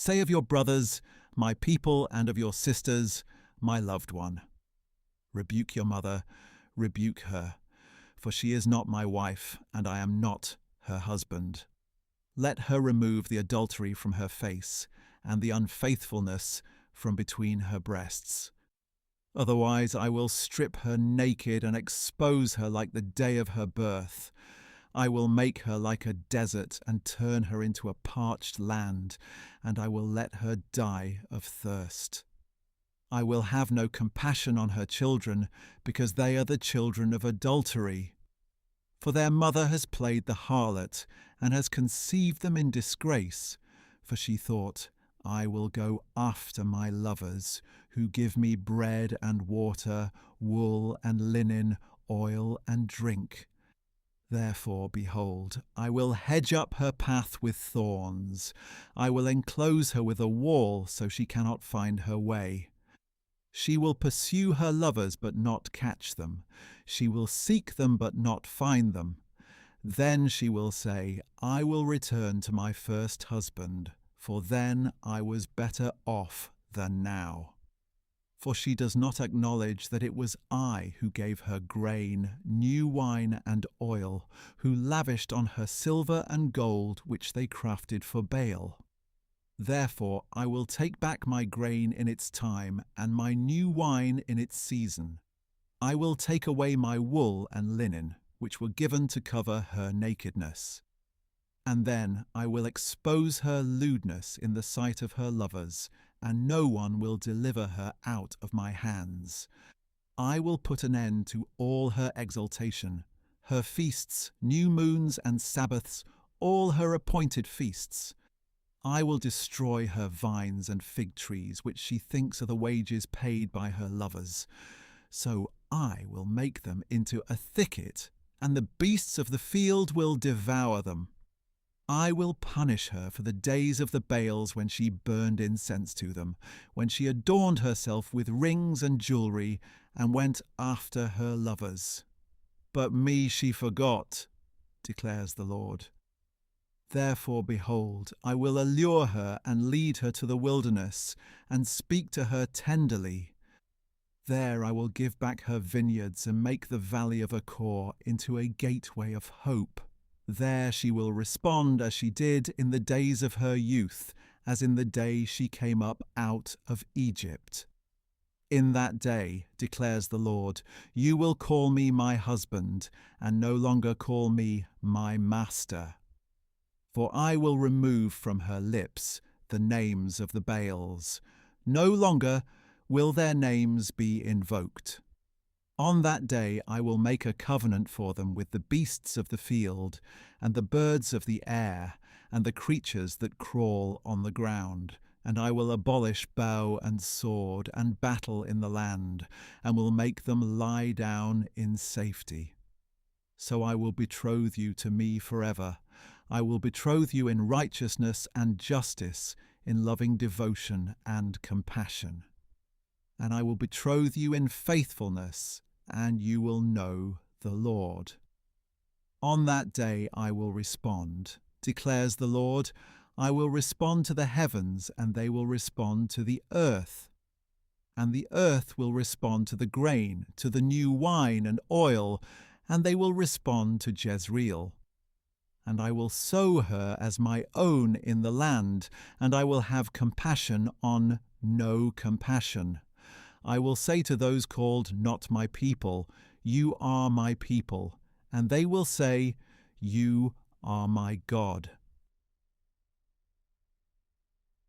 Say of your brothers, my people, and of your sisters, my loved one. Rebuke your mother, rebuke her, for she is not my wife, and I am not her husband. Let her remove the adultery from her face, and the unfaithfulness from between her breasts. Otherwise I will strip her naked and expose her like the day of her birth. I will make her like a desert and turn her into a parched land, and I will let her die of thirst. I will have no compassion on her children, because they are the children of adultery. For their mother has played the harlot, and has conceived them in disgrace. For she thought, I will go after my lovers, who give me bread and water, wool and linen, oil and drink. Therefore, behold, I will hedge up her path with thorns. I will enclose her with a wall, so she cannot find her way. She will pursue her lovers, but not catch them. She will seek them, but not find them. Then she will say, I will return to my first husband, for then I was better off than now. For she does not acknowledge that it was I who gave her grain, new wine and oil, who lavished on her silver and gold which they crafted for Baal. Therefore I will take back my grain in its time, and my new wine in its season. I will take away my wool and linen, which were given to cover her nakedness. And then I will expose her lewdness in the sight of her lovers, and no one will deliver her out of my hands. I will put an end to all her exaltation, her feasts, new moons and Sabbaths, all her appointed feasts. I will destroy her vines and fig trees, which she thinks are the wages paid by her lovers. So I will make them into a thicket, and the beasts of the field will devour them. I will punish her for the days of the Baals when she burned incense to them, when she adorned herself with rings and jewelry, and went after her lovers. But me she forgot, declares the Lord. Therefore, behold, I will allure her and lead her to the wilderness, and speak to her tenderly. There I will give back her vineyards and make the valley of Achor into a gateway of hope. There she will respond as she did in the days of her youth, as in the day she came up out of Egypt. In that day, declares the Lord, you will call me my husband, and no longer call me my master. For I will remove from her lips the names of the Baals. No longer will their names be invoked. On that day I will make a covenant for them with the beasts of the field, and the birds of the air, and the creatures that crawl on the ground. And I will abolish bow and sword and battle in the land, and will make them lie down in safety. So I will betroth you to me forever. I will betroth you in righteousness and justice, in loving devotion and compassion. And I will betroth you in faithfulness, and you will know the Lord. On that day I will respond, declares the Lord. I will respond to the heavens, and they will respond to the earth. And the earth will respond to the grain, to the new wine and oil, and they will respond to Jezreel. And I will sow her as my own in the land, and I will have compassion on no compassion. I will say to those called not my people, you are my people, and they will say, you are my God.